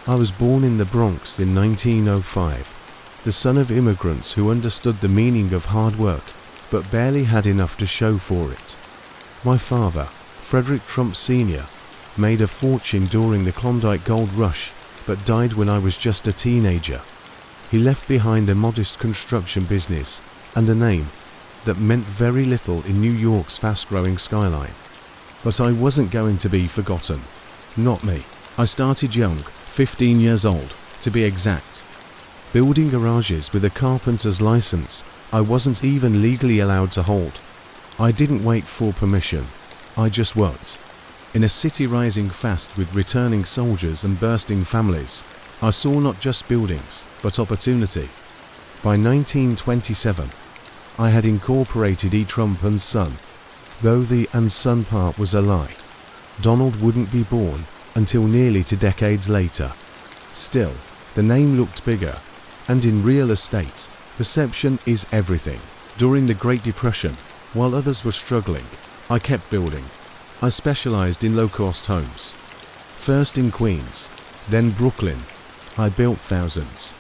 I was born in the Bronx in 1905, the son of immigrants who understood the meaning of hard work, but barely had enough to show for it. My father, Frederick Trump Sr., made a fortune during the Klondike Gold Rush, but died when I was just a teenager. He left behind a modest construction business and a name that meant very little in New York's fast-growing skyline. But I wasn't going to be forgotten. Not me. I started young, 15 years old, to be exact. Building garages with a carpenter's license I wasn't even legally allowed to hold. I didn't wait for permission. I just worked. In a city rising fast with returning soldiers and bursting families, I saw not just buildings, but opportunity. By 1927, I had incorporated E. Trump and Son, though the and Son part was a lie. Donald wouldn't be born until nearly 2 decades later. Still, the name looked bigger, and in real estate, perception is everything. During the Great Depression, while others were struggling, I kept building. I specialized in low-cost homes. First in Queens, then Brooklyn. I built thousands.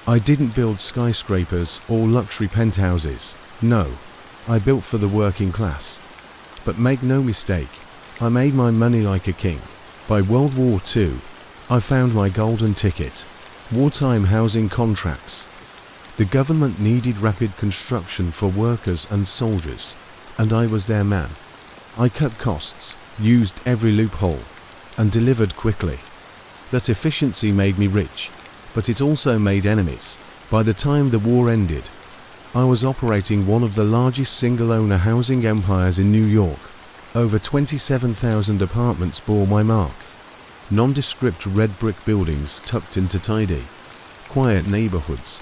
I didn't build skyscrapers or luxury penthouses. No, I built for the working class. But make no mistake, I made my money like a king. By World War II, I found my golden ticket. Wartime housing contracts. The government needed rapid construction for workers and soldiers, and I was their man. I cut costs, used every loophole, and delivered quickly. That efficiency made me rich, but it also made enemies. By the time the war ended, I was operating one of the largest single-owner housing empires in New York. Over 27,000 apartments bore my mark. Nondescript red brick buildings tucked into tidy, quiet neighborhoods.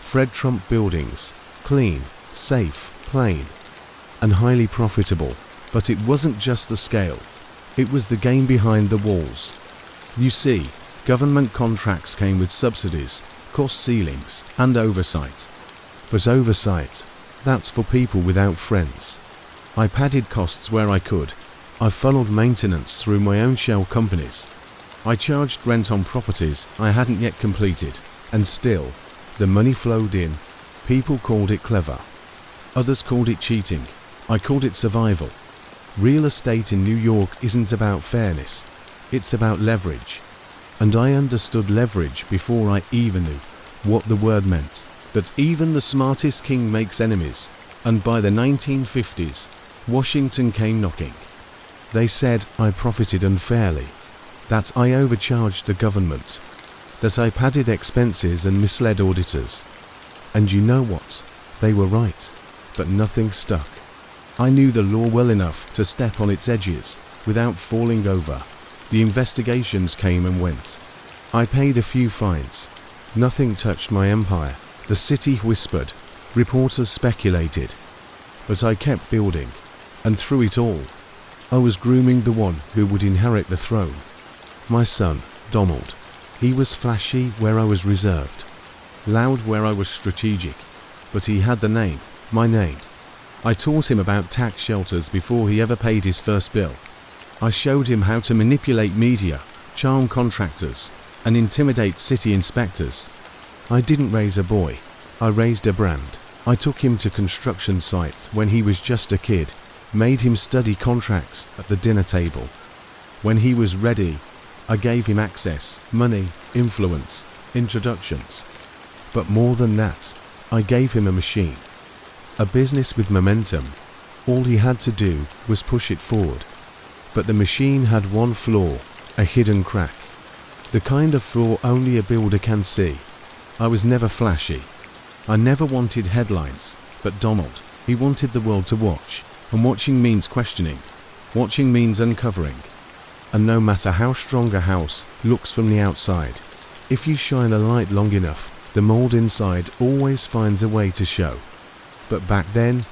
Fred Trump buildings, clean, safe, plain, and highly profitable. But it wasn't just the scale. It was the game behind the walls. You see, government contracts came with subsidies, cost ceilings, and oversight. But oversight, that's for people without friends. I padded costs where I could. I funneled maintenance through my own shell companies. I charged rent on properties I hadn't yet completed, and still, the money flowed in. People called it clever. Others called it cheating. I called it survival. Real estate in New York isn't about fairness. It's about leverage. And I understood leverage before I even knew what the word meant. That even the smartest king makes enemies. And by the 1950s, Washington came knocking. They said I profited unfairly, that I overcharged the government, that I padded expenses and misled auditors. And you know what? They were right, but nothing stuck. I knew the law well enough to step on its edges without falling over. The investigations came and went. I paid a few fines. Nothing touched my empire. The city whispered. Reporters speculated. But I kept building. And through it all, I was grooming the one who would inherit the throne. My son, Donald. He was flashy where I was reserved. Loud where I was strategic. But he had the name, my name. I taught him about tax shelters before he ever paid his first bill. I showed him how to manipulate media, charm contractors, and intimidate city inspectors. I didn't raise a boy, I raised a brand. I took him to construction sites when he was just a kid, made him study contracts at the dinner table. When he was ready, I gave him access, money, influence, introductions. But more than that, I gave him a machine. A business with momentum. All he had to do was push it forward. But the machine had one flaw, a hidden crack. The kind of flaw only a builder can see. I was never flashy. I never wanted headlines, but Donald, he wanted the world to watch. And watching means questioning. Watching means uncovering. And no matter how strong a house looks from the outside, if you shine a light long enough, the mold inside always finds a way to show. But back then,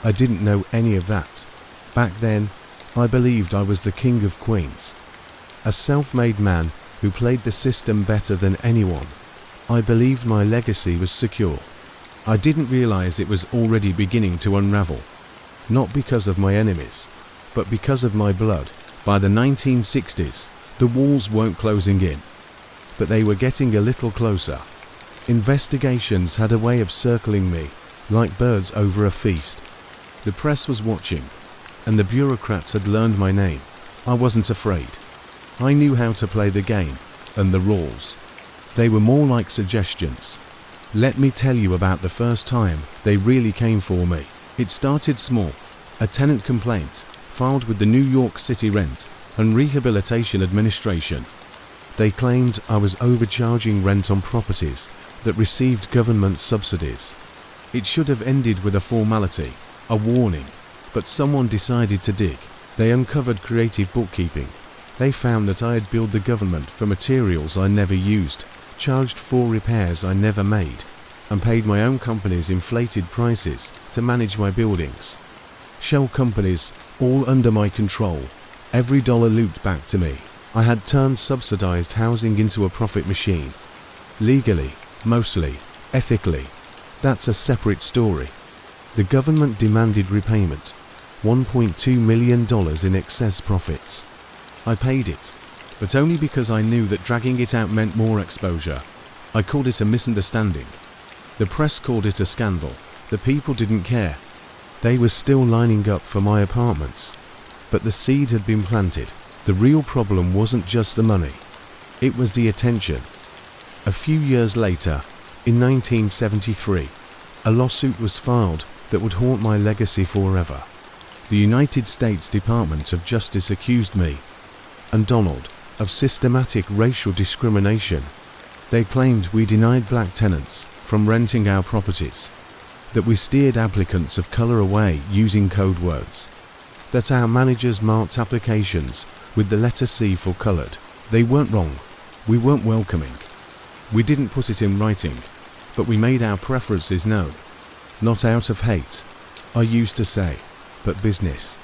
I didn't know any of that. Back then, I believed I was the king of Queens. A self-made man who played the system better than anyone. I believed my legacy was secure. I didn't realize it was already beginning to unravel. Not because of my enemies, but because of my blood. By the 1960s, the walls weren't closing in. but they were getting a little closer. Investigations had a way of circling me, like birds over a feast. The press was watching, and the bureaucrats had learned my name. I wasn't afraid. I knew how to play the game, and the rules. They were more like suggestions. Let me tell you about the first time they really came for me. It started small. A tenant complaint, filed with the New York City Rent and Rehabilitation Administration. They claimed I was overcharging rent on properties that received government subsidies. It should have ended with a formality, a warning, but someone decided to dig. They uncovered creative bookkeeping. They found that I had billed the government for materials I never used, charged for repairs I never made, and paid my own companies inflated prices to manage my buildings. Shell companies, all under my control. Every dollar looped back to me. I had turned subsidized housing into a profit machine. Legally, mostly, ethically. That's a separate story. The government demanded repayment, $1.2 million in excess profits. I paid it, but only because I knew that dragging it out meant more exposure. I called it a misunderstanding. The press called it a scandal. The people didn't care. They were still lining up for my apartments. But the seed had been planted. The real problem wasn't just the money. It was the attention. A few years later, in 1973, a lawsuit was filed that would haunt my legacy forever. The United States Department of Justice accused me and Donald of systematic racial discrimination. They claimed we denied black tenants from renting our properties, that we steered applicants of color away using code words, that our managers marked applications with the letter C for colored. They weren't wrong. We weren't welcoming. We didn't put it in writing, but we made our preferences known. Not out of hate, I used to say, but business.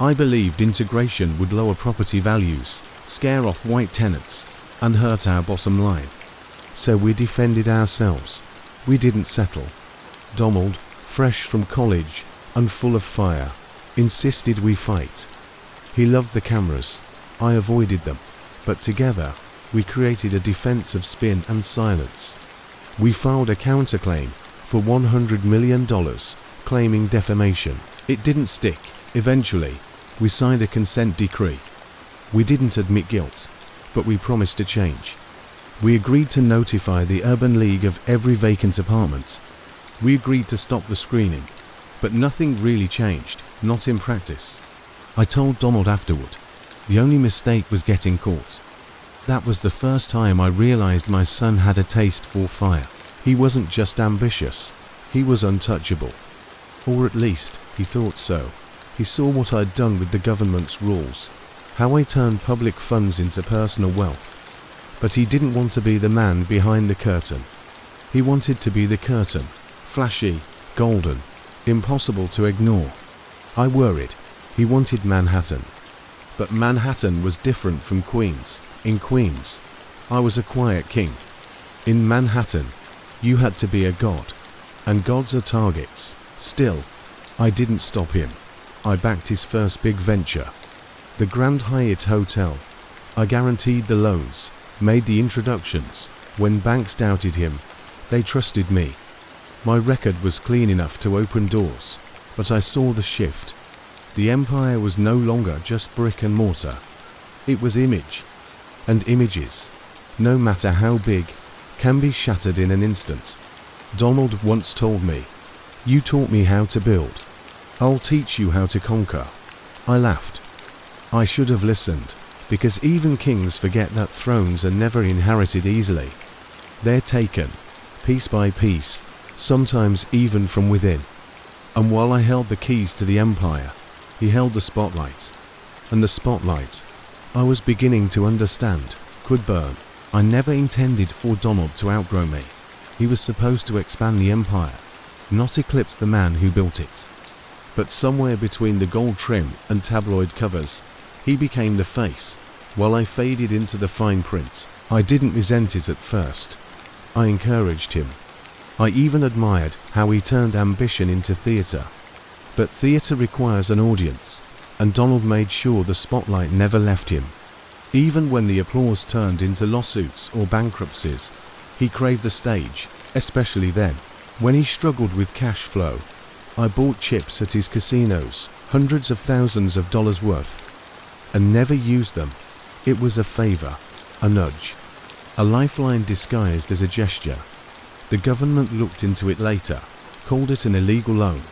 I believed integration would lower property values, scare off white tenants, and hurt our bottom line. So we defended ourselves. We didn't settle. Donald, fresh from college and full of fire, insisted we fight. He loved the cameras. I avoided them. But together, we created a defense of spin and silence. We filed a counterclaim for $100 million, claiming defamation. It didn't stick. Eventually, we signed a consent decree. We didn't admit guilt, but we promised to change. We agreed to notify the Urban League of every vacant apartment. We agreed to stop the screening, but nothing really changed, not in practice. I told Donald afterward, the only mistake was getting caught. That was the first time I realized my son had a taste for fire. He wasn't just ambitious, he was untouchable. Or at least, he thought so. He saw what I'd done with the government's rules, how I turned public funds into personal wealth. But he didn't want to be the man behind the curtain. He wanted to be the curtain, flashy, golden, impossible to ignore. I worried. He wanted Manhattan. But Manhattan was different from Queens. In Queens, I was a quiet king. In Manhattan, you had to be a god. And gods are targets. Still, I didn't stop him. I backed his first big venture, the Grand Hyatt Hotel. I guaranteed the loans, made the introductions. When banks doubted him, they trusted me. My record was clean enough to open doors, but I saw the shift. The empire was no longer just brick and mortar. It was image. And images, no matter how big, can be shattered in an instant. Donald once told me, "You taught me how to build. I'll teach you how to conquer." I laughed. I should have listened, because even kings forget that thrones are never inherited easily. They're taken, piece by piece, sometimes even from within. And while I held the keys to the empire, he held the spotlight. And the spotlight, I was beginning to understand, could burn. I never intended for Donald to outgrow me. He was supposed to expand the empire, not eclipse the man who built it. But somewhere between the gold trim and tabloid covers, he became the face, while I faded into the fine print. I didn't resent it at first. I encouraged him. I even admired how he turned ambition into theatre. But theatre requires an audience, and Donald made sure the spotlight never left him. Even when the applause turned into lawsuits or bankruptcies, he craved the stage, especially then. When he struggled with cash flow, I bought chips at his casinos, hundreds of thousands of dollars worth, and never used them. It was a favor, a nudge, a lifeline disguised as a gesture. The government looked into it later, called it an illegal loan.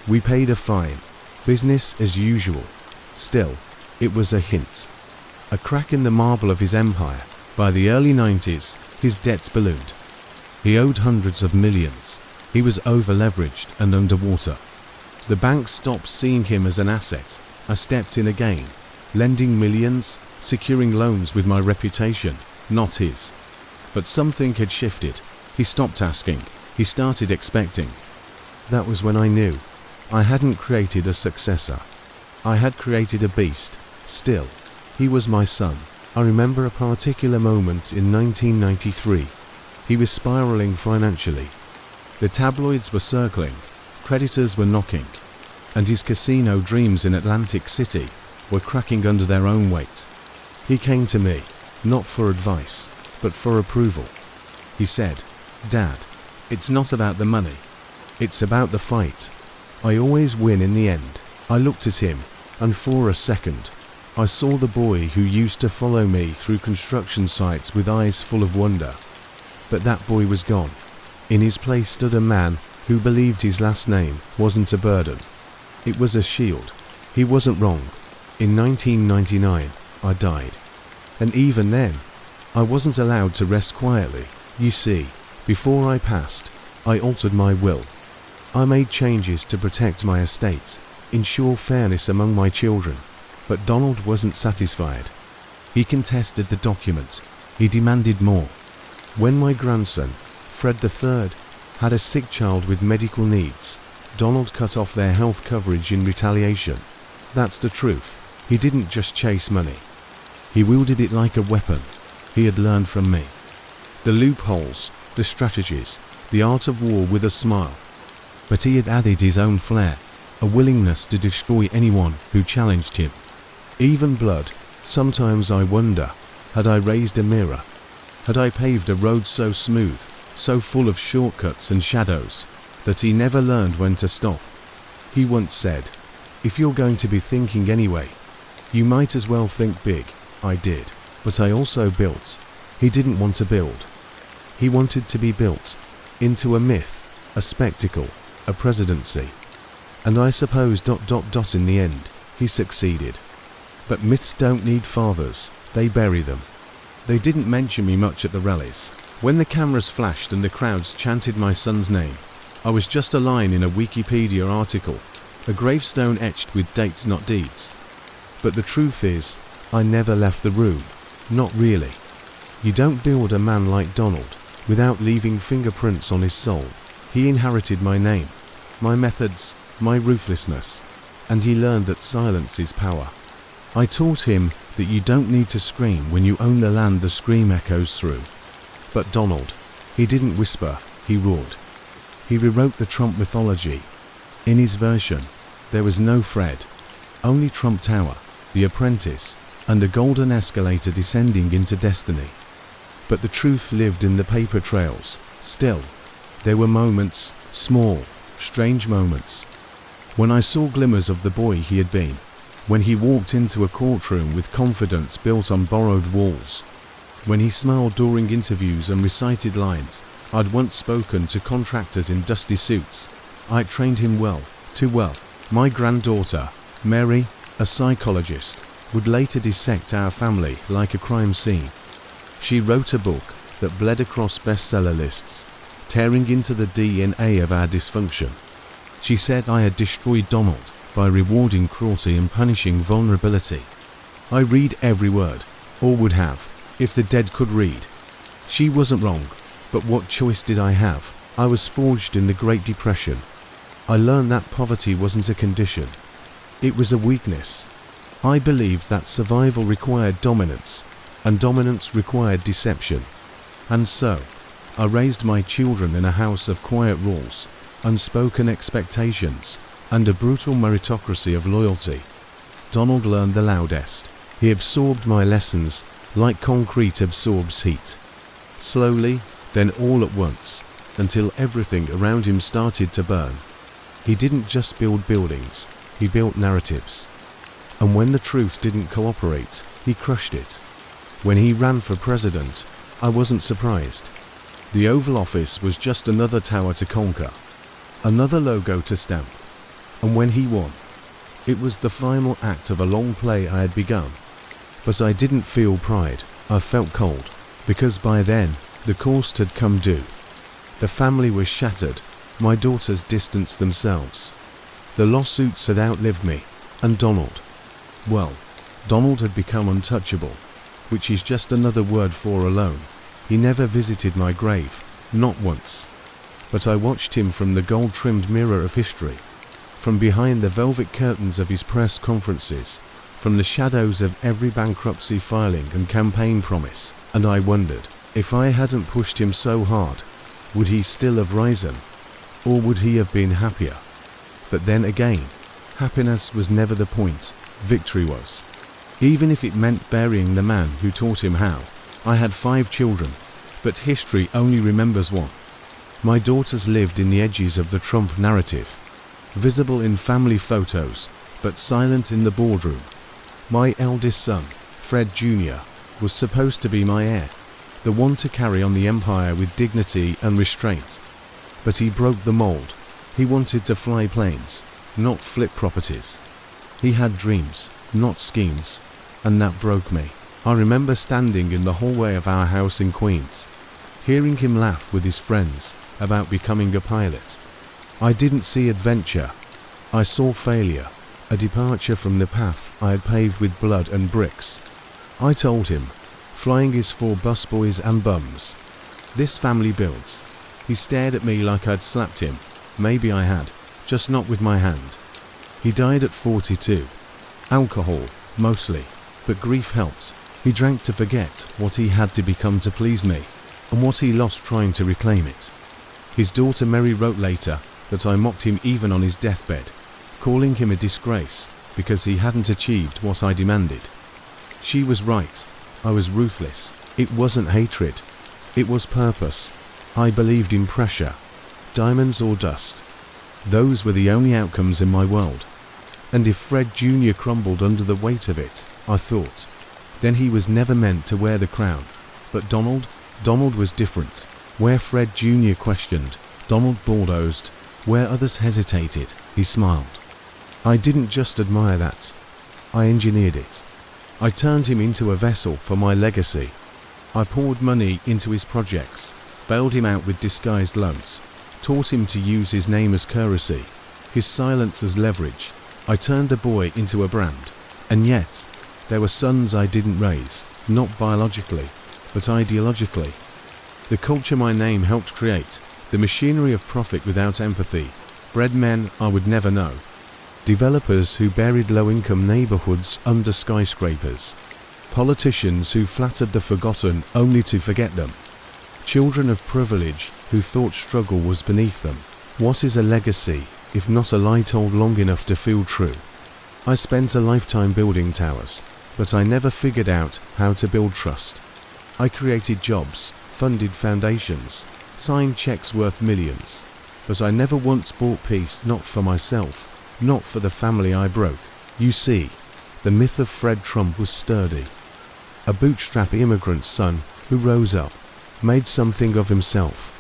We paid a fine, business as usual. Still, it was a hint, a crack in the marble of his empire. By the early 90s, his debts ballooned. He owed hundreds of millions. He was over-leveraged and underwater. The banks stopped seeing him as an asset. I stepped in again, lending millions, securing loans with my reputation, not his. But something had shifted. He stopped asking. He started expecting. That was when I knew I hadn't created a successor. I had created a beast. Still, he was my son. I remember a particular moment in 1993. He was spiraling financially. The tabloids were circling, creditors were knocking, and his casino dreams in Atlantic City were cracking under their own weight. He came to me, not for advice, but for approval. He said, "Dad, it's not about the money. It's about the fight. I always win in the end." I looked at him, and for a second, I saw the boy who used to follow me through construction sites with eyes full of wonder. But that boy was gone. In his place stood a man who believed his last name wasn't a burden. It was a shield. He wasn't wrong. In 1999, I died. And even then, I wasn't allowed to rest quietly. You see, before I passed, I altered my will. I made changes to protect my estate, ensure fairness among my children. But Donald wasn't satisfied. He contested the document. He demanded more. When my grandson, Fred III, had a sick child with medical needs, Donald cut off their health coverage in retaliation. That's the truth. He didn't just chase money. He wielded it like a weapon. He had learned from me. The loopholes, the strategies, the art of war with a smile. But he had added his own flair, a willingness to destroy anyone who challenged him. Even blood. Sometimes I wonder, had I raised a mirror? Had I paved a road so smooth, so full of shortcuts and shadows, that he never learned when to stop? He once said, "If you're going to be thinking anyway, you might as well think big." I did, but I also built. He didn't want to build. He wanted to be built into a myth, a spectacle, a presidency. And I suppose ... in the end, he succeeded. But myths don't need fathers, they bury them. They didn't mention me much at the rallies. When the cameras flashed and the crowds chanted my son's name, I was just a line in a Wikipedia article, a gravestone etched with dates not deeds. But the truth is, I never left the room. Not really. You don't build a man like Donald without leaving fingerprints on his soul. He inherited my name, my methods, my ruthlessness, and he learned that silence is power. I taught him that you don't need to scream when you own the land the scream echoes through. But Donald, he didn't whisper, he roared. He rewrote the Trump mythology. In his version, there was no Fred, only Trump Tower, the apprentice, and a golden escalator descending into destiny. But the truth lived in the paper trails. Still, there were moments, small, strange moments, when I saw glimmers of the boy he had been. When he walked into a courtroom with confidence built on borrowed walls. When he smiled during interviews and recited lines I'd once spoken to contractors in dusty suits. I trained him well, too well. My granddaughter, Mary, a psychologist, would later dissect our family like a crime scene. She wrote a book that bled across bestseller lists, tearing into the DNA of our dysfunction. She said I had destroyed Donald by rewarding cruelty and punishing vulnerability. I read every word, or would have, if the dead could read. She wasn't wrong, but what choice did I have? I was forged in the Great Depression. I learned that poverty wasn't a condition. It was a weakness. I believed that survival required dominance, and dominance required deception. And so, I raised my children in a house of quiet rules, unspoken expectations, and a brutal meritocracy of loyalty. Donald learned the loudest. He absorbed my lessons like concrete absorbs heat. Slowly, then all at once, until everything around him started to burn. He didn't just build buildings, he built narratives. And when the truth didn't cooperate, he crushed it. When he ran for president, I wasn't surprised. The Oval Office was just another tower to conquer, another logo to stamp. And when he won, it was the final act of a long play I had begun. But I didn't feel pride, I felt cold, because by then, the cost had come due. The family was shattered, my daughters distanced themselves. The lawsuits had outlived me, and Donald. Well, Donald had become untouchable, which is just another word for alone. He never visited my grave, not once. But I watched him from the gold-trimmed mirror of history, from behind the velvet curtains of his press conferences, from the shadows of every bankruptcy filing and campaign promise, and I wondered, if I hadn't pushed him so hard, would he still have risen? Or would he have been happier? But then again, happiness was never the point, victory was. Even if it meant burying the man who taught him how. I had 5 children, but history only remembers one. My daughters lived in the edges of the Trump narrative, visible in family photos, but silent in the boardroom. My eldest son, Fred Jr., was supposed to be my heir, the one to carry on the empire with dignity and restraint. But he broke the mold. He wanted to fly planes, not flip properties. He had dreams, not schemes, and that broke me. I remember standing in the hallway of our house in Queens, hearing him laugh with his friends about becoming a pilot. I didn't see adventure. I saw failure, a departure from the path I had paved with blood and bricks. I told him, flying is for busboys and bums. This family builds. He stared at me like I'd slapped him. Maybe I had, just not with my hand. He died at 42. Alcohol, mostly, but grief helped. He drank to forget what he had to become to please me, and what he lost trying to reclaim it. His daughter Mary wrote later that I mocked him even on his deathbed, calling him a disgrace because he hadn't achieved what I demanded. She was right. I was ruthless. It wasn't hatred. It was purpose. I believed in pressure. Diamonds or dust. Those were the only outcomes in my world. And if Fred Jr. crumbled under the weight of it, I thought, then he was never meant to wear the crown. But Donald was different. Where Fred Jr. questioned, Donald bulldozed. Where others hesitated, he smiled. I didn't just admire that. I engineered it. I turned him into a vessel for my legacy. I poured money into his projects, bailed him out with disguised loans, taught him to use his name as currency, his silence as leverage. I turned a boy into a brand. And yet, there were sons I didn't raise, not biologically, but ideologically. The culture my name helped create, the machinery of profit without empathy, bred men I would never know. Developers who buried low-income neighborhoods under skyscrapers. Politicians who flattered the forgotten only to forget them. Children of privilege who thought struggle was beneath them. What is a legacy, if not a lie told long enough to feel true? I spent a lifetime building towers, but I never figured out how to build trust. I created jobs, funded foundations, signed checks worth millions, but I never once bought peace, not for myself, not for the family I broke. You see, the myth of Fred Trump was sturdy. A bootstrap immigrant son who rose up, made something of himself.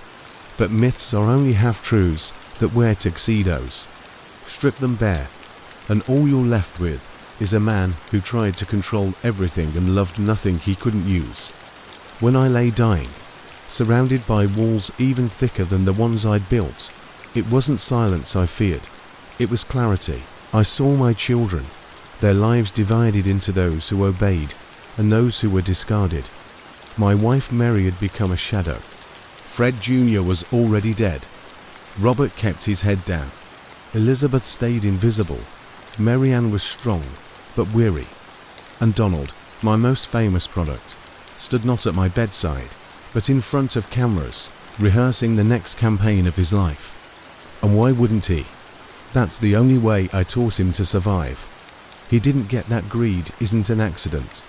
But myths are only half-truths that wear tuxedos. Strip them bare, and all you're left with is a man who tried to control everything and loved nothing he couldn't use. When I lay dying, surrounded by walls even thicker than the ones I'd built, it wasn't silence I feared. It was clarity. I saw my children, their lives divided into those who obeyed and those who were discarded. My wife Mary had become a shadow. Fred Jr. was already dead. Robert kept his head down. Elizabeth stayed invisible. Mary Ann was strong, but weary. And Donald, my most famous product, stood not at my bedside, but in front of cameras, rehearsing the next campaign of his life. And why wouldn't he? That's the only way I taught him to survive. He didn't get that. Greed isn't an accident.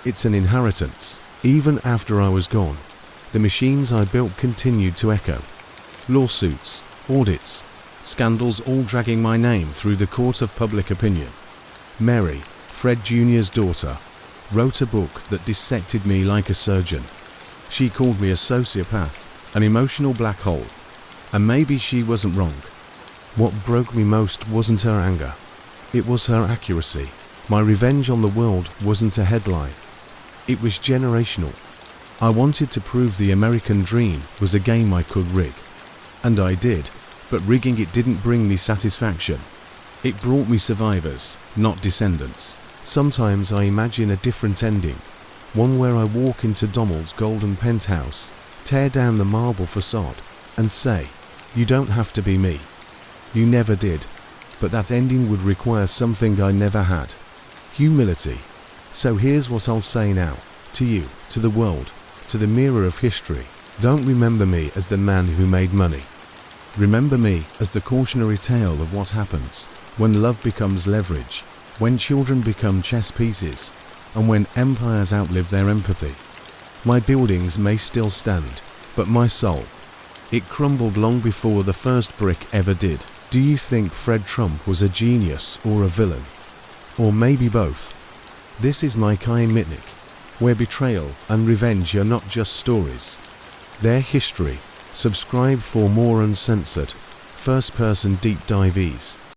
It's an inheritance. Even after I was gone, the machines I built continued to echo. Lawsuits, audits, scandals, all dragging my name through the court of public opinion. Mary, Fred Jr.'s daughter, wrote a book that dissected me like a surgeon. She called me a sociopath, an emotional black hole. And maybe she wasn't wrong. What broke me most wasn't her anger. It was her accuracy. My revenge on the world wasn't a headline. It was generational. I wanted to prove the American dream was a game I could rig. And I did, but rigging it didn't bring me satisfaction. It brought me survivors, not descendants. Sometimes I imagine a different ending. One where I walk into Donald's golden penthouse, tear down the marble facade, and say, "You don't have to be me. You never did." But that ending would require something I never had. Humility. So here's what I'll say now, to you, to the world, to the mirror of history. Don't remember me as the man who made money. Remember me as the cautionary tale of what happens when love becomes leverage, when children become chess pieces, and when empires outlive their empathy. My buildings may still stand, but my soul, it crumbled long before the first brick ever did. Do you think Fred Trump was a genius or a villain? Or maybe both? This is my Kai Mitnick, where betrayal and revenge are not just stories. They're history. Subscribe for more uncensored, first-person deep dives.